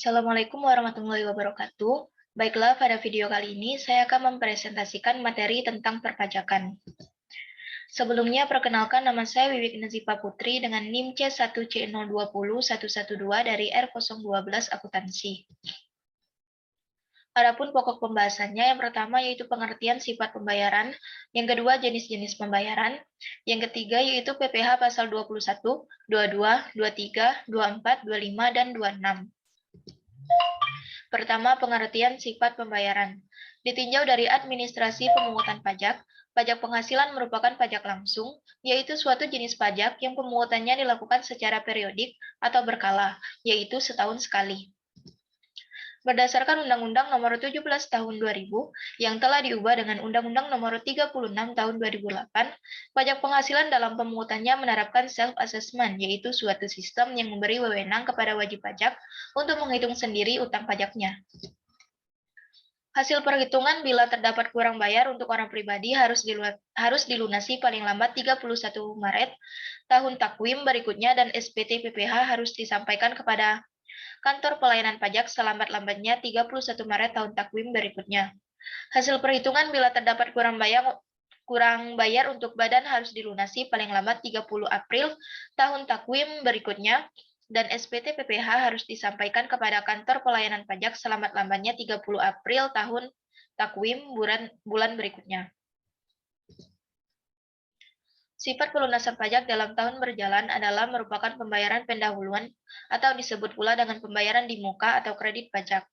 Assalamualaikum warahmatullahi wabarakatuh. Baiklah, pada video kali ini saya akan mempresentasikan materi tentang perpajakan. Sebelumnya, perkenalkan nama saya Wiwik Nazifa Putri dengan NIM C1C020112 dari R012 Akuntansi. Adapun pokok pembahasannya, yang pertama yaitu pengertian sifat pembayaran, yang kedua jenis-jenis pembayaran, yang ketiga yaitu PPh pasal 21, 22, 23, 24, 25, dan 26. Pertama, pengertian sifat pembayaran. Ditinjau dari administrasi pemungutan pajak, pajak penghasilan merupakan pajak langsung, yaitu suatu jenis pajak yang pemungutannya dilakukan secara periodik atau berkala, yaitu setahun sekali. Berdasarkan Undang-Undang Nomor 17 Tahun 2000 yang telah diubah dengan Undang-Undang Nomor 36 Tahun 2008, pajak penghasilan dalam pemungutannya menerapkan self-assessment, yaitu suatu sistem yang memberi wewenang kepada wajib pajak untuk menghitung sendiri utang pajaknya. Hasil perhitungan bila terdapat kurang bayar untuk orang pribadi harus dilunasi paling lambat 31 Maret tahun takwim berikutnya dan SPT PPh harus disampaikan kepada Kantor Pelayanan Pajak selambat-lambatnya 31 Maret tahun takwim berikutnya. Hasil perhitungan bila terdapat kurang bayar untuk badan harus dilunasi paling lambat 30 April tahun takwim berikutnya dan SPT PPh harus disampaikan kepada Kantor Pelayanan Pajak selambat-lambatnya 30 April tahun takwim bulan berikutnya. Sifat pelunasan pajak dalam tahun berjalan adalah merupakan pembayaran pendahuluan atau disebut pula dengan pembayaran di muka atau kredit pajak.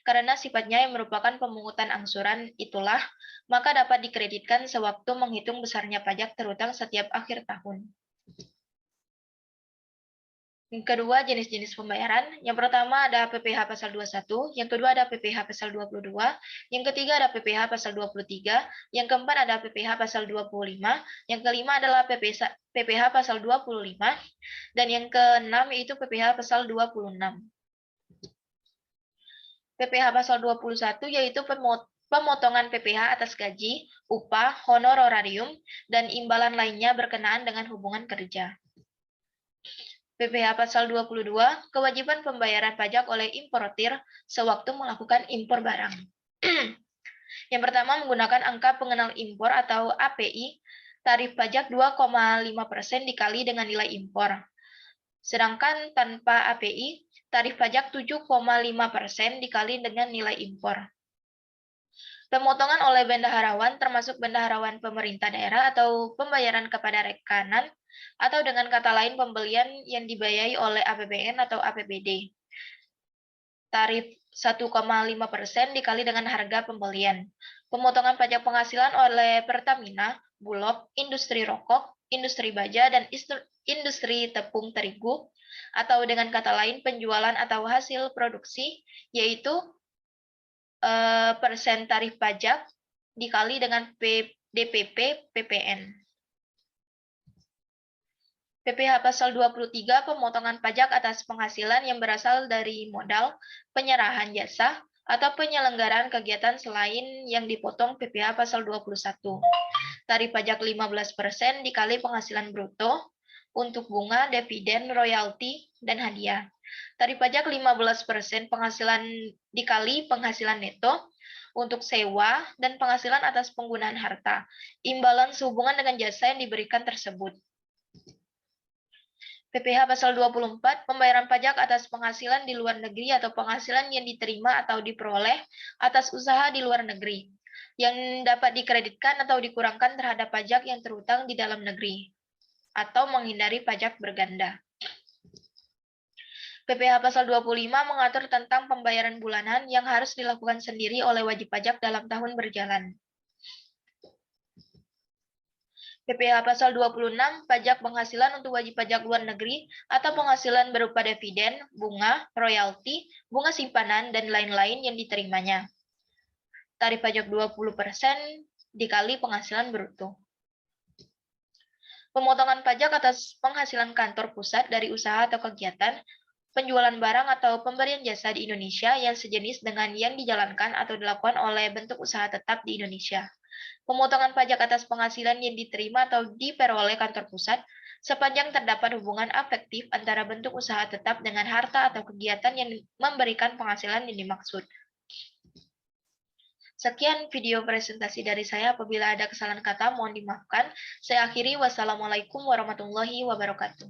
Karena sifatnya yang merupakan pemungutan angsuran itulah, maka dapat dikreditkan sewaktu menghitung besarnya pajak terutang setiap akhir tahun. Yang kedua, jenis-jenis pembayaran. Yang pertama ada PPh pasal 21, yang kedua ada PPh pasal 22, yang ketiga ada PPh pasal 23, yang keempat ada PPh pasal 25, yang kelima adalah PPh pasal 25, dan yang keenam yaitu PPh pasal 26. PPh pasal 21 yaitu pemotongan PPh atas gaji, upah, honorarium, dan imbalan lainnya berkenaan dengan hubungan kerja. PPh pasal 22, kewajiban pembayaran pajak oleh importir sewaktu melakukan impor barang. Yang pertama, menggunakan angka pengenal impor atau API, tarif pajak 2,5% dikali dengan nilai impor. Sedangkan tanpa API, tarif pajak 7,5% dikali dengan nilai impor. Pemotongan oleh bendaharawan termasuk bendaharawan pemerintah daerah atau pembayaran kepada rekanan atau dengan kata lain pembelian yang dibiayai oleh APBN atau APBD. Tarif 1,5% dikali dengan harga pembelian. Pemotongan pajak penghasilan oleh Pertamina, Bulog, industri rokok, industri baja, dan industri tepung terigu, atau dengan kata lain penjualan atau hasil produksi, yaitu persen tarif pajak dikali dengan DPP PPN. PPh pasal 23 pemotongan pajak atas penghasilan yang berasal dari modal, penyerahan jasa, atau penyelenggaraan kegiatan selain yang dipotong PPh pasal 21. Tarif pajak 15% dikali penghasilan bruto untuk bunga, dividen, royalti, dan hadiah. Tarif pajak 15% penghasilan dikali penghasilan neto untuk sewa dan penghasilan atas penggunaan harta, imbalan sehubungan dengan jasa yang diberikan tersebut. PPh pasal 24, pembayaran pajak atas penghasilan di luar negeri atau penghasilan yang diterima atau diperoleh atas usaha di luar negeri, yang dapat dikreditkan atau dikurangkan terhadap pajak yang terutang di dalam negeri, atau menghindari pajak berganda. PPh pasal 25 mengatur tentang pembayaran bulanan yang harus dilakukan sendiri oleh wajib pajak dalam tahun berjalan. PPh pasal 26, pajak penghasilan untuk wajib pajak luar negeri atau penghasilan berupa dividen, bunga, royalti, bunga simpanan, dan lain-lain yang diterimanya. Tarif pajak 20% dikali penghasilan bruto. Pemotongan pajak atas penghasilan kantor pusat dari usaha atau kegiatan, penjualan barang atau pemberian jasa di Indonesia yang sejenis dengan yang dijalankan atau dilakukan oleh bentuk usaha tetap di Indonesia. Pemotongan pajak atas penghasilan yang diterima atau diperoleh kantor pusat sepanjang terdapat hubungan afektif antara bentuk usaha tetap dengan harta atau kegiatan yang memberikan penghasilan yang dimaksud. Sekian video presentasi dari saya. Apabila ada kesalahan kata, mohon dimaafkan. Saya akhiri. Wassalamualaikum warahmatullahi wabarakatuh.